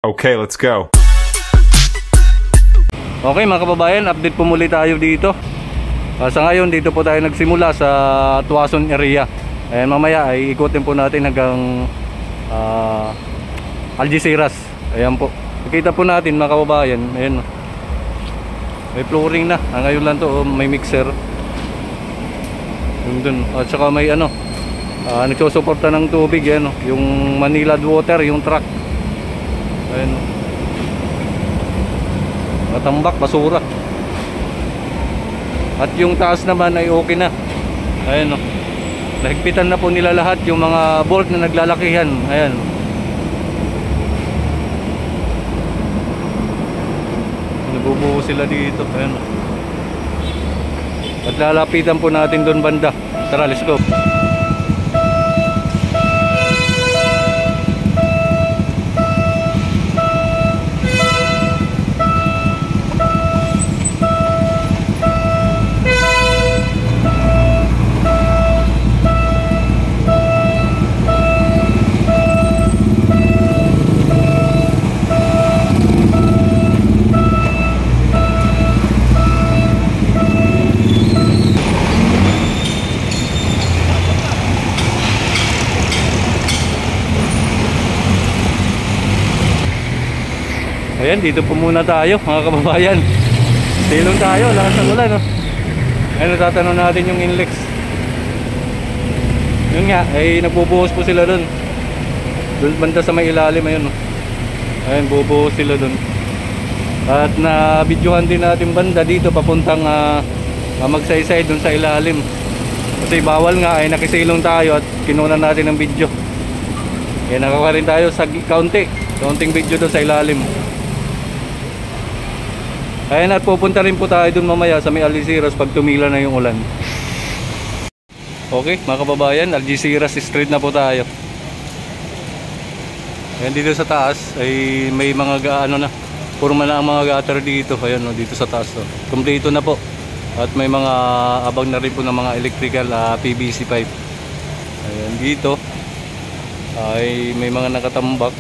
Okay, let's go. Okay mga kababayan, update po muli tayo dito. Sa ngayon, dito po tayo nagsimula sa Tuason area. Ayan, mamaya ay ikutin po natin hanggang Algeciras. Ayan po. Nakita po natin mga kababayan, ayan, may flooring na. Ngayon lang to, may mixer. Yung dun. At saka may nagsusuporta ng tubig, ayan, yung Manila water, yung truck. Ayan, matambak, basura. At yung taas naman ay okay na. Ayan, nahigpitan na po nila lahat yung mga bolt na naglalakihan. Ayan, nabubuo sila dito. Ayan. At lalapitan po natin doon banda. Tara, let's go. Ayan, dito po muna tayo mga kababayan. Silong tayo, lakas ng ulan, no? Ayan, natatanong natin yung inlex. Yun nga, ay nagbubuhos po sila dun. Dun banda sa may ilalim, ayun, no? Ayan, bubuhos sila dun. At na-videohan din natin banda dito papuntang magsaysay dun sa ilalim. Kasi bawal nga, ay nakisilong tayo at kinunan natin ng video. Ayan, nakakuha rin tayo sa kaunting video dun sa ilalim. Ayan, at pupunta rin po tayo dun mamaya sa may Algeciras pag tumila na yung ulan. Okay mga kababayan, Algeciras Street na po tayo. Ayan, dito sa taas ay may mga purma na ang mga gutter dito. Ayan, no, dito sa taas, no. Kompleto na po. At may mga abang na rin po ng mga electrical PVC pipe. Ayan, dito ay may mga nakatambak,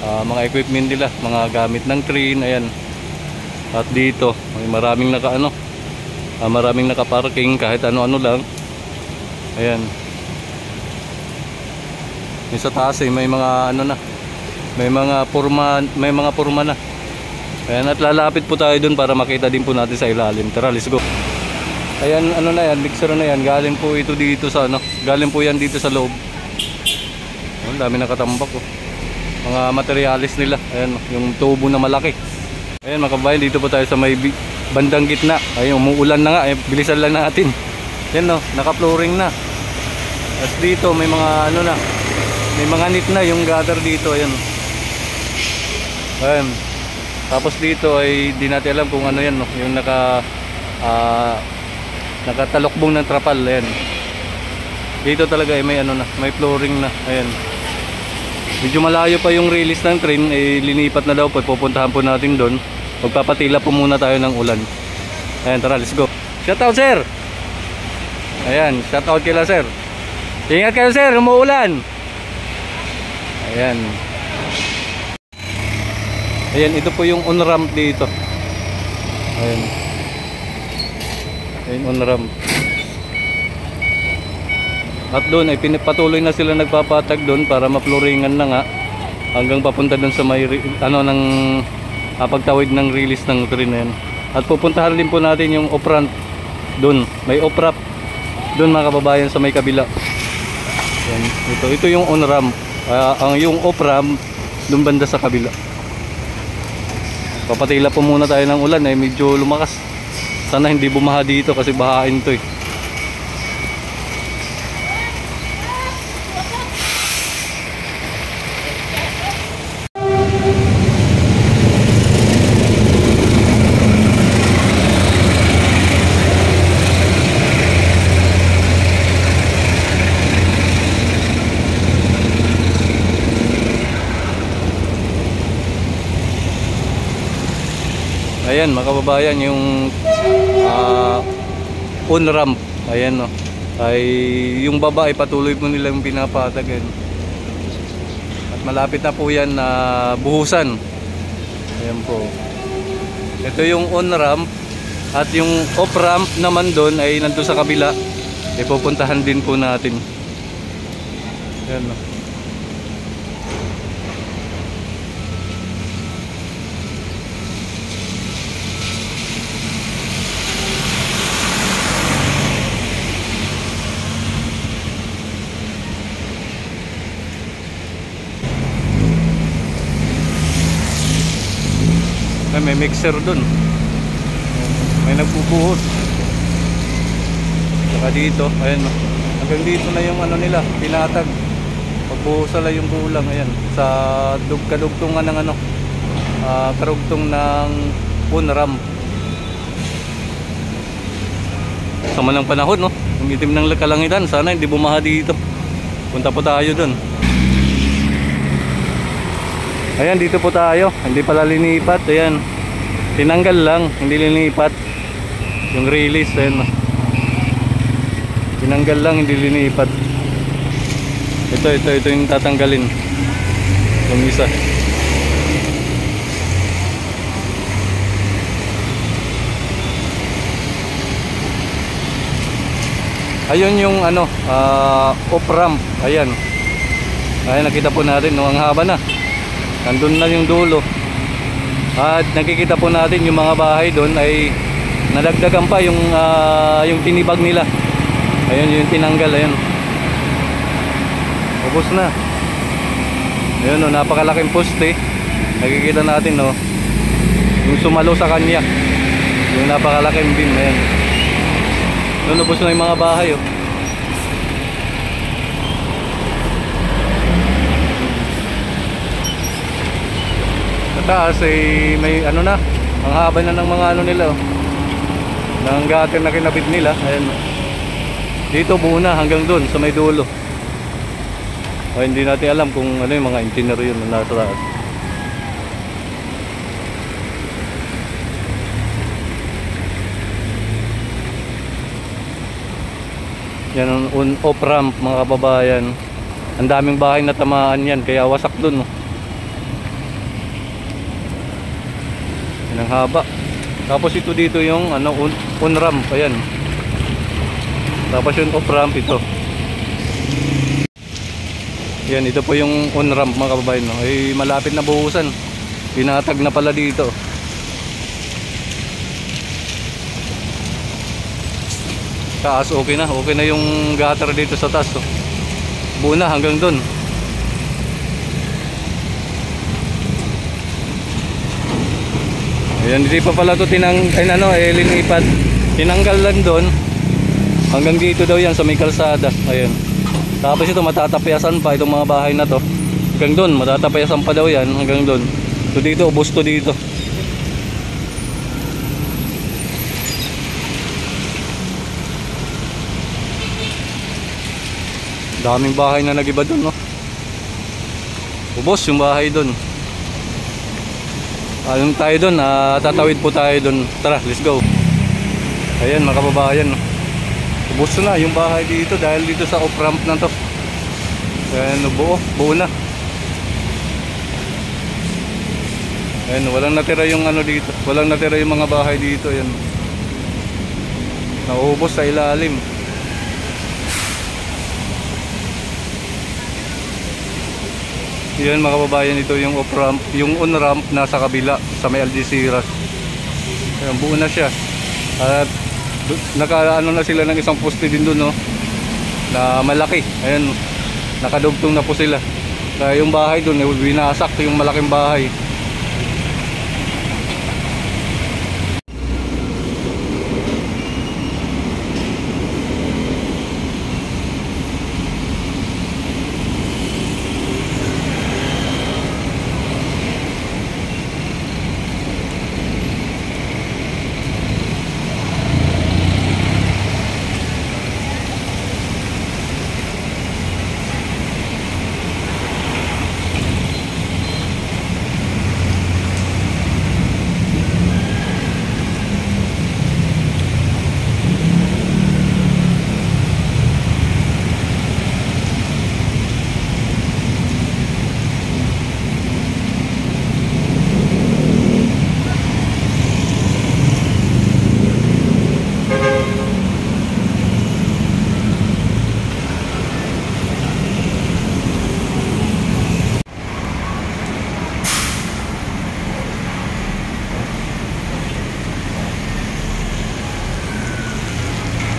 mga equipment nila, mga gamit ng crane. Ayan. At dito may maraming maraming nakaparking kahit ano-ano lang. Ayan. Yung sa taas ay may mga may mga purma na. Ayan, at lalapit po tayo dun para makita din po natin sa ilalim. Tara, let's go. Ayan, yan, mixer na yan. Galing po ito dito sa galing po yan dito sa loob. Ang dami nakatambak, oh. Mga materialis nila. Ayan, yung tubo na malaki. Ayan mga kabayan, dito po tayo sa may bandang gitna. Ayun, umuulan na nga, bilisan lang natin. Yan, no, naka-flooring na. At dito may mga may mga nit na yung gutter dito. Ayan. Ayan. Tapos dito ay di natin alam kung ano yan, no, yung nakatalokbong ng trapal. Ayan. Dito talaga ay may flooring na. Ayan. Medyo malayo pa yung release ng train, linipat na daw po, pupuntahan po natin doon. Magpapatila po muna tayo ng ulan. Ayan, tara, let's go. Shout out, sir. Ayan, shout out kila sir. Ingat kayo, sir, umuulan. Ayan. Ayan, ito po yung on-ramp dito. Ayan. Ayan, on-ramp. At doon ay patuloy na sila nagpapatag doon para mapluringan na nga hanggang papunta doon sa may pagtawid ng release ng train na yan. At pupuntahan din po natin yung off-ramp doon. May off-ramp doon mga kababayan sa may kabila. Yan. Ito yung on-ramp. Yung off-ramp doon banda sa kabila. Papatila po muna tayo ng ulan, medyo lumakas. Sana hindi bumaha dito kasi bahain to . Ayan mga kababayan, yung on-ramp, ayan, no, ay yung baba ay patuloy po nilang pinapatag. At malapit na po yan na buhusan. Ayan po. Ito yung on ramp at yung off ramp naman doon ay nandun sa kabila. Ipupuntahan din po natin. Ayan o. May mixer dun, may nagbubuhos. Saka dito, ayan, hanggang dito na yung ano nila, pinatag. Pagbuhos na yung kulang, ayan, sa kadugtungan ng ano, karugtong ng on ramp. Sama ng panahon, no? Ang itim ng kalangitan, sana hindi bumaha dito. Punta po tayo dun. Ayan, dito po tayo. Hindi pala linipat. Ayan, tinanggal lang, hindi linipat yung release. Ayan, tinanggal lang, hindi linipat. Ito yung tatanggalin, yung isa. Ayun yung ano, off ramp. Ayan, nakita po natin, no, ang haba na. Nandun na yung dulo. At nakikita po natin yung mga bahay doon ay nadagdagan pa yung tinibag nila. Ayun yung tinanggal. Ayun, ubos na. Ayun, no, napakalaking poste. Nakikita natin, no, yung sumalo sa kanya, yung napakalaking beam. Ayun, doon ubos na yung mga bahay, oh. Taas ay may ano na, ang haba na ng mga ano nila, oh, ng gutter na kinabit nila. Ayan, dito buo na hanggang doon sa may dulo. O, hindi natin alam kung ano yung mga engineer yun na nasa taas. Yan ang off ramp, mga kababayan. Ang daming bahay na tamaan yan, kaya wasak dun, oh. Ang haba. Tapos ito dito yung ano, on ramp. Ayan. Tapos yung off ramp ito. Yan, ito po yung on ramp, mga kababayan, no? Ay malapit na buhusan. Pinatag na pala dito. Taas okay na. Okay na yung gutter dito sa taas, oh. Buo na hanggang doon. Ayan, hindi pa pala ito linipat. Tinanggal lang doon. Hanggang dito daw yan sa may kalsada. Ayan. Tapos ito matatapayasan pa itong mga bahay na to. Hanggang doon, matatapayasan pa daw yan hanggang doon. So dito, ubos to dito. Daming bahay na nagiba doon, no? Ubos yung bahay doon. Ayun tayo doon, tatawid po tayo doon. Tara, let's go. Ayan, mga kababayan, ubos na yung bahay dito dahil dito sa off ramp na to. Ayan, buo na. Ayan, walang natira yung ano dito. Walang natira yung mga bahay dito. Ayan, naubos sa ilalim. Yan, mga kababayan, ito yung off ramp. Yung on ramp nasa kabila sa may Algeciras. Ayan, buo na siya. At naka ano na sila ng isang poste din doon, no, na malaki. Ayan, nakadugtong na po sila. Kaya yung bahay doon, binasak yung malaking bahay.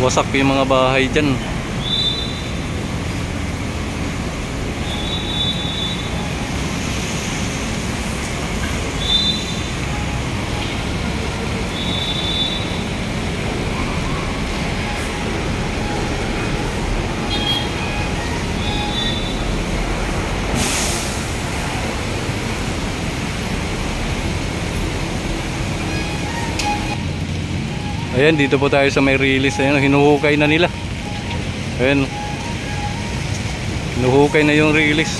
wasak yung mga bahay dyan. Ayan, dito po tayo sa may release. Ayan, hinuhukay na nila. Ayan, hinuhukay na yung release.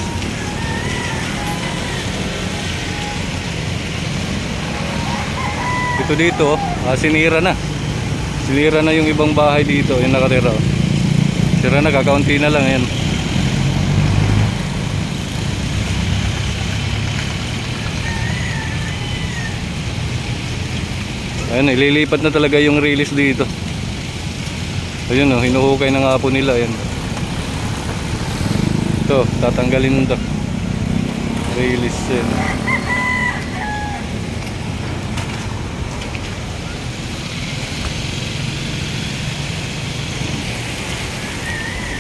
Dito sinira na. Sinira na yung ibang bahay dito. Yung nakatira. Sira na, kakaunti na lang. Ayan. Ayan, ililipat na talaga yung release dito. Ayun, hinuhukay na nga po nila. Ayan. Ito, tatanggalin ito. Release. Ayan.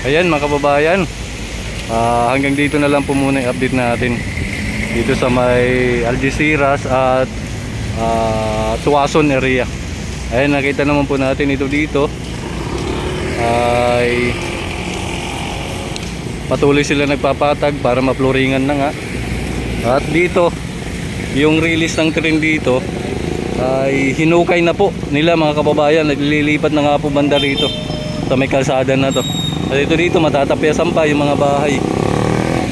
Ayan mga kababayan, hanggang dito na lang po muna yung update natin dito sa may Algeciras at Tuason area. Ayan, nakita naman po natin ito dito ay patuloy sila nagpapatag para mapluringan na nga. At dito yung release ng tren dito ay hinukay na po nila mga kababayan. Naglilipat na nga po banda rito sa may kalsada na to. At dito matatapyasan pa yung mga bahay.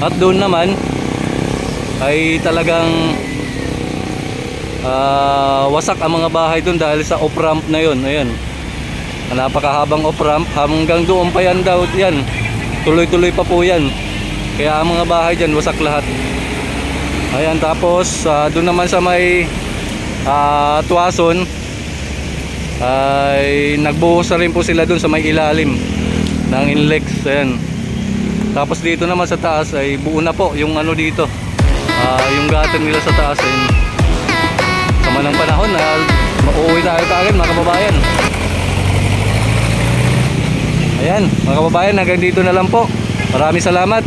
At doon naman ay talagang wasak ang mga bahay doon dahil sa off-ramp na yun. Ayan, napakahabang off-ramp, hanggang doon pa yan daw yan. Tuloy-tuloy pa po yan. Kaya ang mga bahay dyan wasak lahat. Ayan, tapos doon naman sa may Tuason ay nagbuhos na rin po sila doon sa may ilalim ng Inlex. Ayan. Tapos dito naman sa taas ay buo na po yung ano dito, yung gutter nila sa taas. Ayan. Sama ng panahon na mauuwi tayo kaagad mga kababayan. Ayan mga kababayan, hanggang dito na lang po. Maraming salamat.